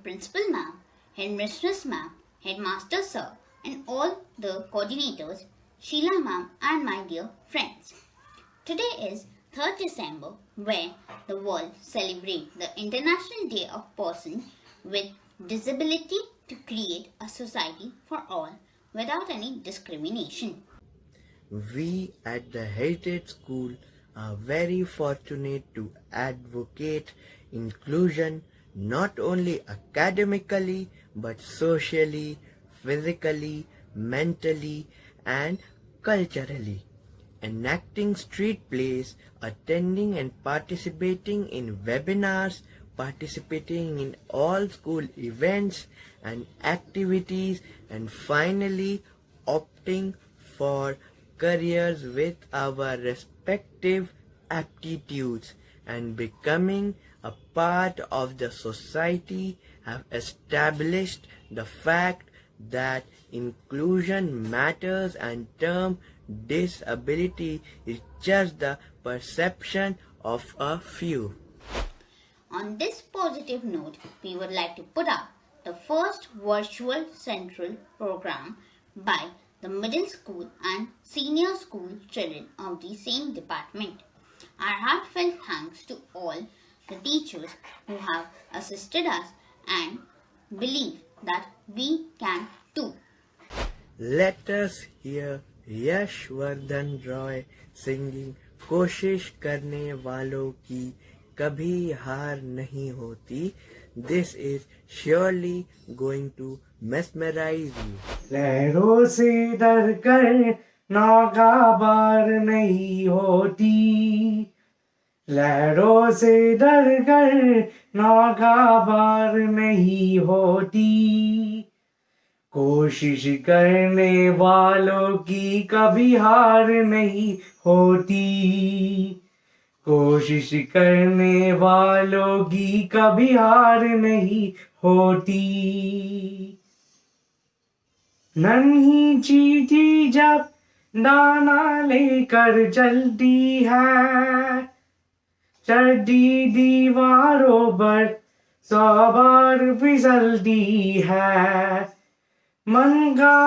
Principal Ma'am, Headmistress Ma'am, Headmaster Sir, and all the coordinators, Sheila Ma'am, and my dear friends. Today is 3rd December, where the world celebrates the International Day of Persons with Disability to create a society for all without any discrimination. We at the Heritage School are very fortunate to advocate inclusion not only academically but socially, physically, mentally, and culturally. Enacting street plays, attending and participating in webinars, participating in all school events and activities, and finally opting for careers with our respective aptitudes and becoming a part of the society have established the fact that inclusion matters, and term disability is just the perception of a few. On this positive note, we would like to put up the first virtual central program by the middle school and senior school children of the same department. Our heartfelt thanks to all the teachers who have assisted us and believe that we can too. Let us hear Yash Vardhan Roy singing कोशिश करने वालों की कभी हार नहीं होती. This is surely going to mesmerize you. लहरों से डर कर नौका पार नहीं होती, लहरों से डर कर नौका पार नहीं होती, कोशिश करने वालों की कभी हार नहीं होती, कोशिश करने वालों की कभी हार नहीं होती. नन्ही चींटी जब दाना लेकर चलती है, चढ़ती दीवारों पर 100 बार फिसलती है. मन का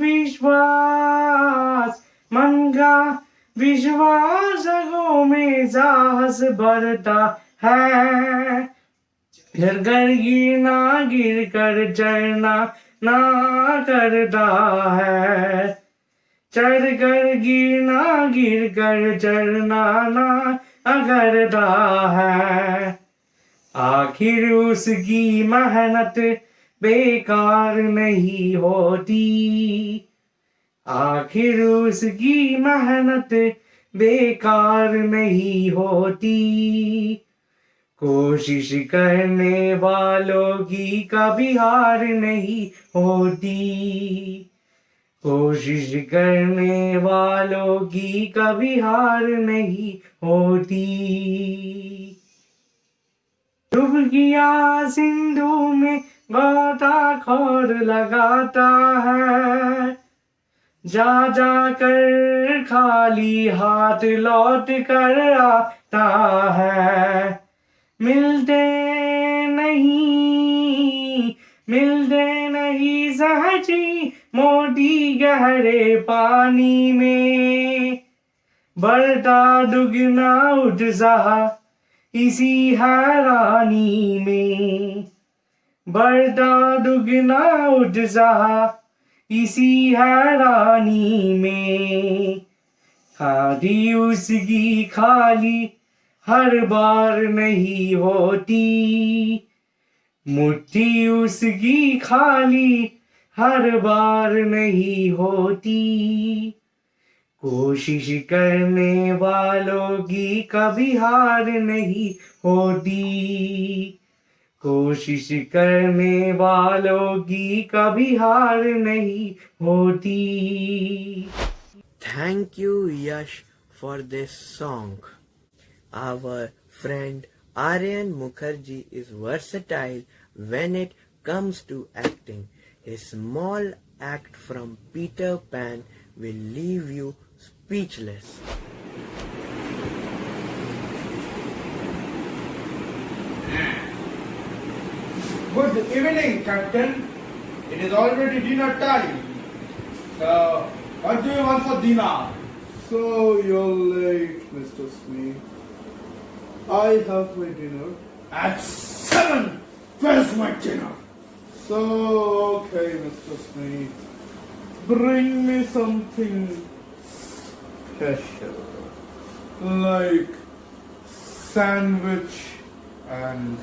विश्वास आंखों में साहस भरता है. गिर कर चढ़ना ना करता है, चढ़ कर गिर कर चढ़ना ना करता है. आखिर उसकी मेहनत बेकार नहीं होती, आखिर उसकी मेहनत बेकार नहीं होती, कोशिश करने वालों की कभी हार नहीं होती, कोशिश करने वालों की कभी हार नहीं होती. डूब गया सिंधु में गोताखोर लगाता है, जा कर खाली हाथ लौट कर आता है. मिलते नहीं सहजी मोटी गहरे पानी में, बढ़ता दुगना उत्साह इसी हैरानी में, बढ़ता दुगना उत्साह इसी हैरानी में. खादी उसकी खाली हर बार नहीं होती, मुट्ठी उसकी खाली हर बार नहीं होती, कोशिश करने वालों की कभी हार नहीं होती, कोशिश करने वालों की कभी हार नहीं होती. Thank you, Yash, for this song. Our friend Aryan Mukherjee is versatile when it comes to acting. His small act from Peter Pan will leave you speechless. Good evening, Captain. It is already dinner time. So, what do you want for dinner? So you're late, Mr. Smith. I have my dinner. At 7. Where's my dinner? So, okay, Mr. Smith. Bring me something special. Like sandwich and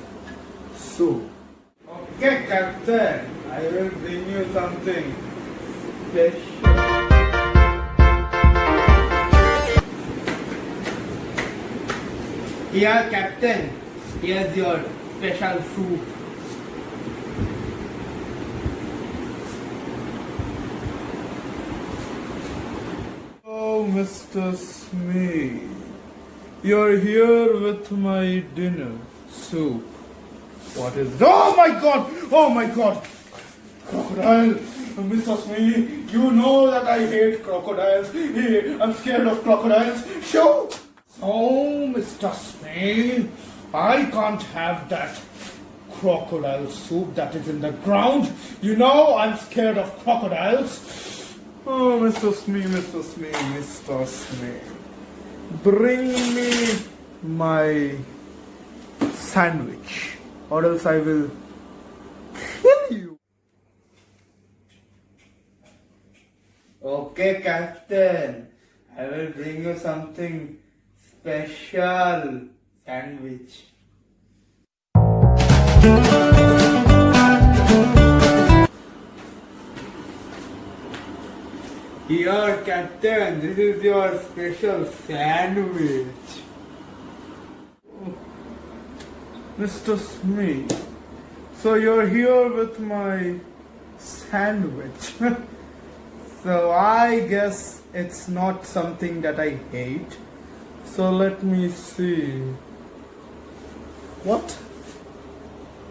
soup. Okay, Captain. I will bring you something special. Here, Captain. Here's your special soup. Oh, Mr. Smith. You're here with my dinner soup. What is it? Oh my god! Oh my god! Crocodile! Mr. Smith, you know that I hate crocodiles. I'm scared of crocodiles. Show! Oh, Mr. Smith, I can't have that crocodile soup that is in the ground. You know I'm scared of crocodiles. Oh, Mr. Smith, Mr. Smith, Mr. Smith. Bring me my sandwich, or else I will kill you. Okay, Captain. I will bring you something special sandwich. Here, Captain, this is your special sandwich. Mr. Smith, so you're here with my sandwich. So I guess it's not something that I hate. So let me see. What?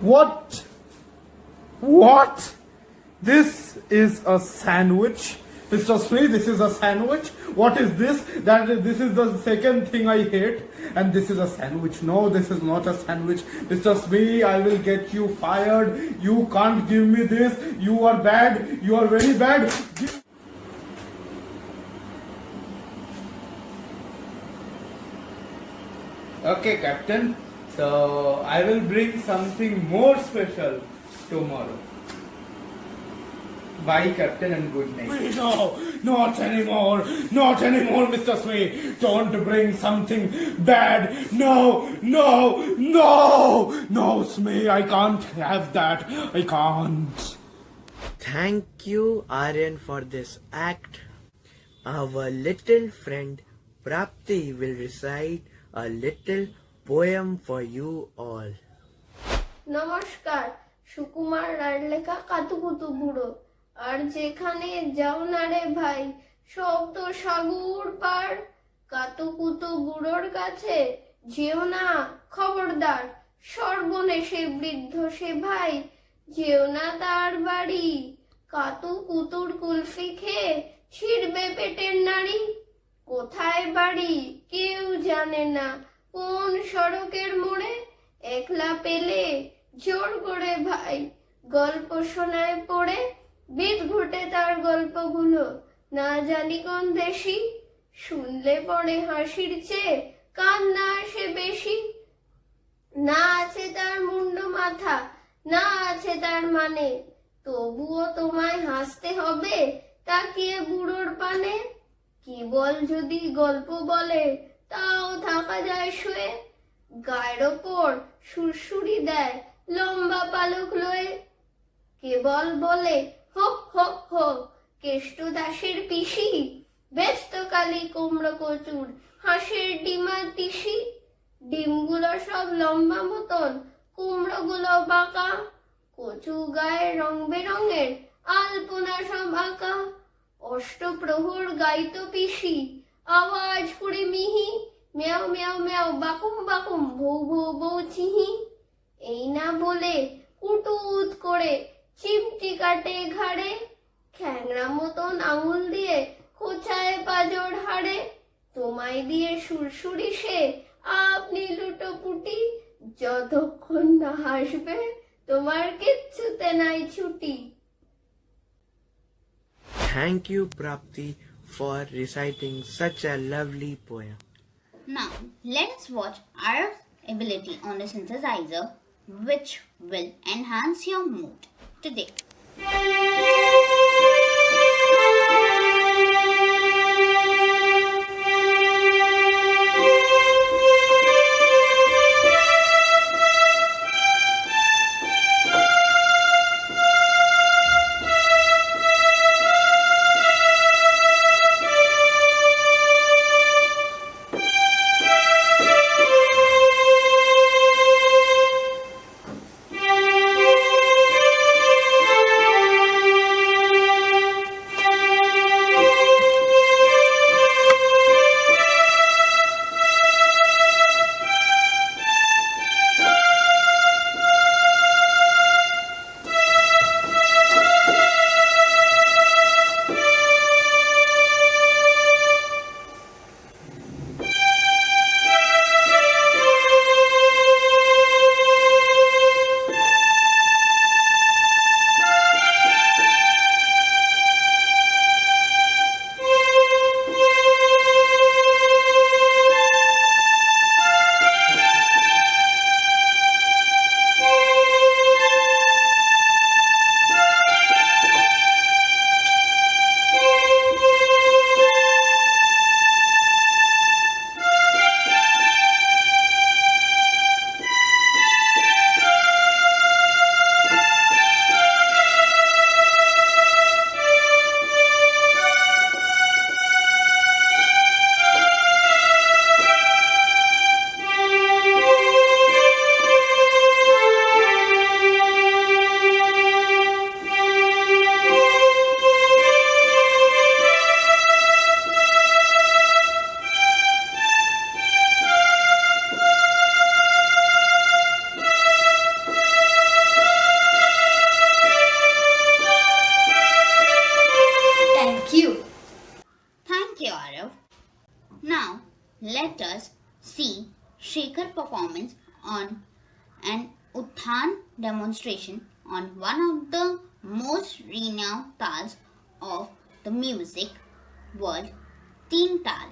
What? What? This is a sandwich. Mr. Smith, this is a sandwich. What is this? This is the second thing I hate. And this is a sandwich. No, this is not a sandwich. Mr. Smith, I will get you fired. You can't give me this. You are bad. You are very bad. Okay, Captain. So I will bring something more special tomorrow. Bye, Captain, and good night. No, not anymore. Not anymore, Mr. Smith. Don't bring something bad. No, no, no. No, Smith, I can't have that. I can't. Thank you, Aryan, for this act. Our little friend Prapti will recite a little poem for you all. নমস্কার, সুকুমার রায়ের লেখা কাতুকুতু বুড়ো। আর যেখানে যাও না রে ভাই, শব্দ সাগর পার, কাতুকুতু বুড়োর কাছে যেও না, খবরদার। সর্বনেশে বৃদ্ধ সে ভাই, যেও না তার বাড়ি। কাতুকুতুর কুলফি খেয়ে ছিড়বে পেটের নাড়ি। কোথায় বাড়ি কেউ জানে না, কোন সড়কের মোড়ে। একলা পেলে জোর করে ভাই গল্প শোনায় পড়ে। বিদ ঘটে তার গল্পগুলো, না জানি কোন দেশি। শুনলে পরে হাসির চেয়ে কান্না আসে বেশি। না আছে তার মুন্ড মাথা, না আছে তার মানে, তবুও তোমায় হাসতে হবে তাকিয়ে বুড়োর পানে। কি বল যদি গল্প বলে, তাও থাকা যায় শুয়ে। গায়ের ওপর সুরসুরি দেয় লম্বা পালক লয়ে। কেবল বলে হোক হোক হোক, কেষ্ট দাসের পিসি। ব্যস্ত কালী কুমড়ো কচুর, হাঁসের ডিমার তিসি। ডিমগুলো সব লম্বা মতন, কুমড়োগুলো বাঁকা। কচু গায়ে রং বেরঙের আলপনা সব আঁকা। অষ্টপ্রহর গাইতো পিসি, আওয়াজ করে মিহি। মেও মেও মেও, বাকুম বাকুম, ভৌ ভৌ বৌ চিহি। এই না বলে কুটুত করে চিমটি কাটে ঘাড়ে। খ্যাংরা মতন আঙুল দিয়ে খোঁচায় পাজর হাড়ে। তোমায় দিয়ে সুরসুরি সে আপনি লুটোপুটি, যতক্ষণ না হাসবে তোমার কিচ্ছুতে নাই ছুটি। Thank you, Prapti, for reciting such a lovely poem. Now, let's watch our ability on the synthesizer, which will enhance your mood today. Thank you. Thank you, Arav. Now, let us see Shekhar performance on an Uthan demonstration on one of the most renowned tals of the music world, Teen Tal.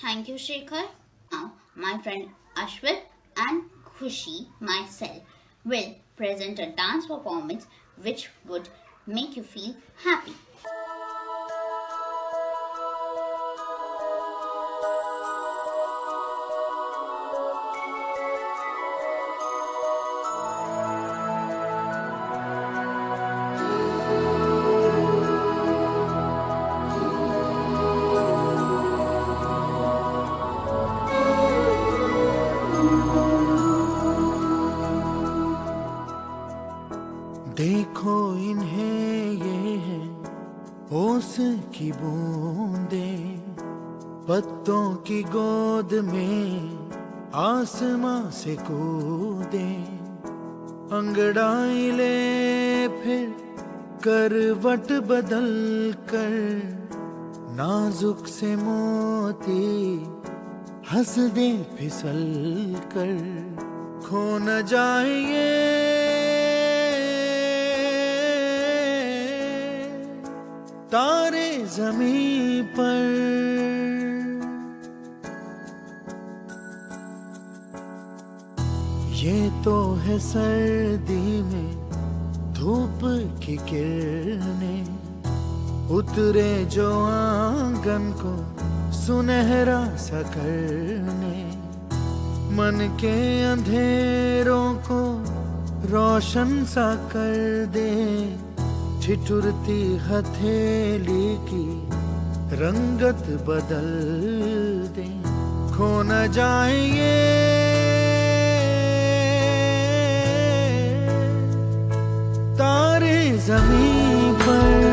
Thank you, Shekhar. Now, my friend Ashwit and Khushi, myself, will present a dance performance which would make you feel happy. देखो इन्हें ये है ओस की बूंदे, पत्तों की गोद में आसमां से कूदे, अंगड़ाई ले फिर करवट बदल कर नाजुक से मोती हंस दे फिसल कर, खो न जाए ये तारे ज़मीं पर। ये तो है सर्दी में धूप की किरणें, उतरे जो आंगन को सुनहरा सा करने, मन के अंधेरों को रोशन सा कर दे, ठिठुरती हथेली की रंगत बदल दे, खो न जाए ये तारे ज़मीं पर।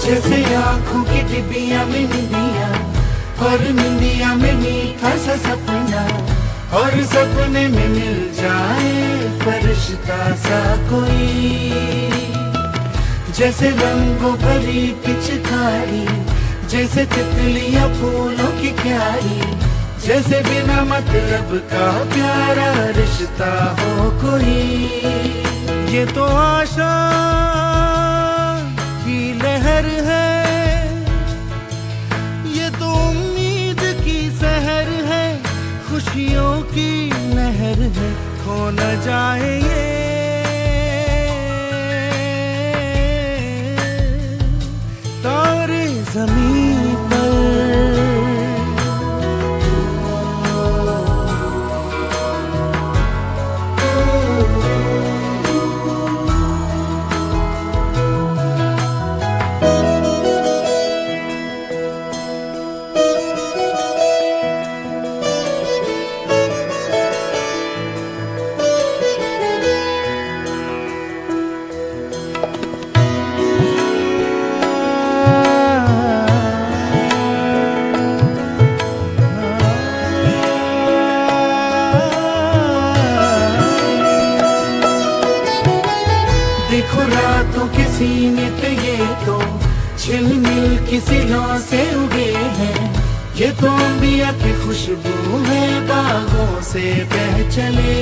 जैसे आँखों की डिबिया में निंदिया, और निंदिया में मीठा सा सपना, और सपने में मिल जाए फरिश्ता सा कोई। जैसे रंगों भरी पिचकारी, जैसे तितलियां फूलों की क्यारी, जैसे बिना मतलब का प्यारा रिश्ता हो कोई। ये तो आशा की लहर है, ये तो उम्मीद की सहर है, खुशियों की लहर है, खो न जाए ये तारे ज़मीं पर। देखो रातों के सीने पे ये तो झिलमिल किसी लौ से उगे हैं, ये तो अंबिया की खुशबू है बागों से बह चले।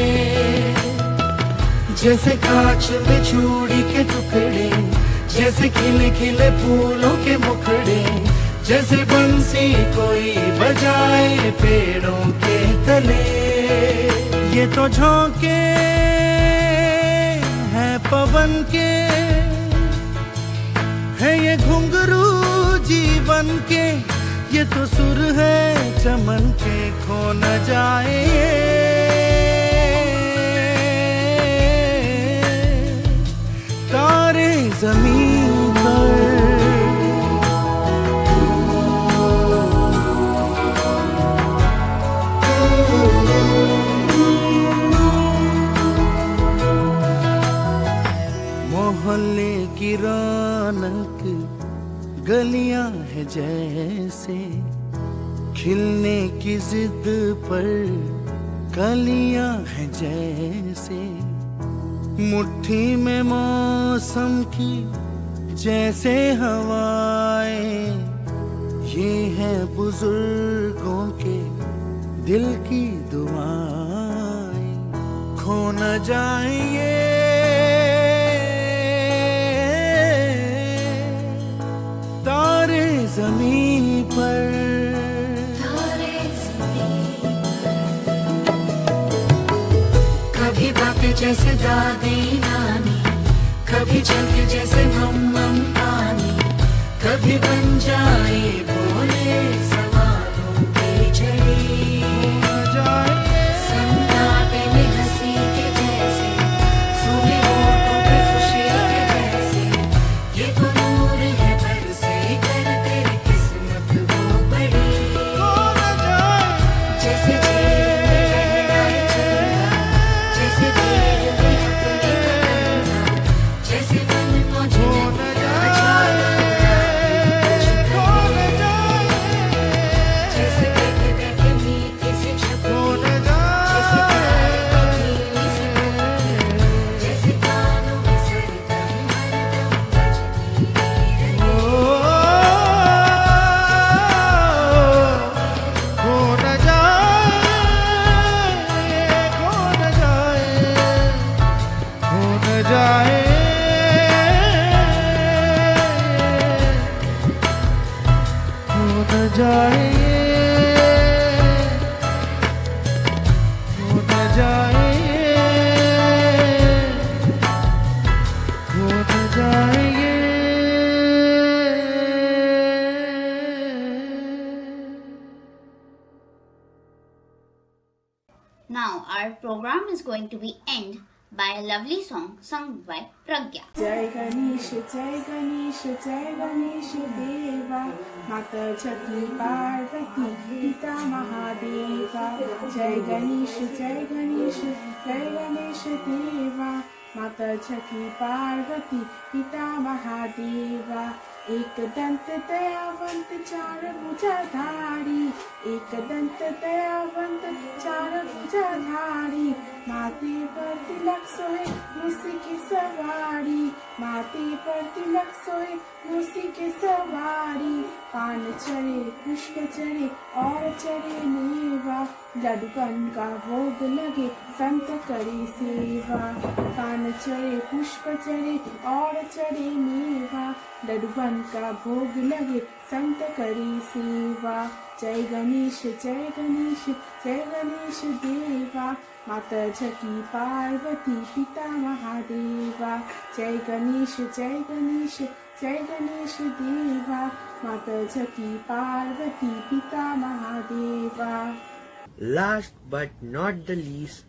जैसे कांच में चूड़ी के टुकड़े, जैसे खिले खिले फूलों के मुखड़े, जैसे बंसी कोई बजाए पेड़ों के तले। ये तो झोंके हैं पवन के, है ये घुंघरू जीवन के, ये तो सुर है चमन के, खो न जाए तारे ज़मीं पर। मोहल्ले की रौनक गलियां है जैसे, खिलने की जिद पर कलियां है जैसे, मुट्ठी में मौसम की जैसे हवाएं, ये है बुजुर्गों के दिल की दुआएं, खो न जाए ये तारे ज़मीं पर। कभी बातें जैसे दादी नानी, कभी चलते जैसे मम्मम पानी, कभी बन जाए बोले सवालों की झड़ी, सन्नाटे में हंसी के जैसे सुने होठों पे खुशी Now our program is going to be end by a lovely song sung by Pragya. जय गणेश जय गणेश देवा माता छठी पार्वती पिता महादेवा जय गणेश देवा माता छठी पार्वती पिता महादेवा एक दंत दयावंत चार भुजाधारी एक दंत दयावंत चार भुजाधारी माथे पर तिलक सोए मूसी की सवारी माथे पर तिलक सोए मूसी की सवारी पान चढ़े पुष्प चढ़े और चढ़े मेवा लड्डूकन का भोग लगे संत करे सेवा पान चढ़े पुष्प चढ़े और चढ़े मेवा लड्डूकन का भोग लगे संत करे सेवा जय गणेश देवा माता छठी पार्वती पिता महादेवा जय गणेश देवा माता छठी पार्वती पिता Mahadeva. Last but not the least,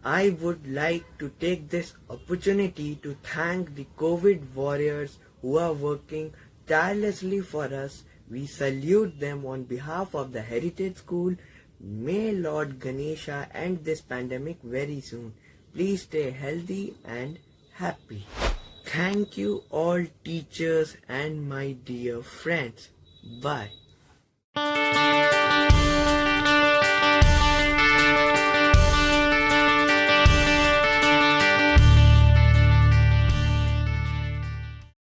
I would like to take this opportunity to thank the COVID warriors who are working tirelessly for us. We salute them on behalf of the Heritage School. May Lord Ganesha end this pandemic very soon. Please stay healthy and happy. Thank you all teachers and my dear friends. Bye.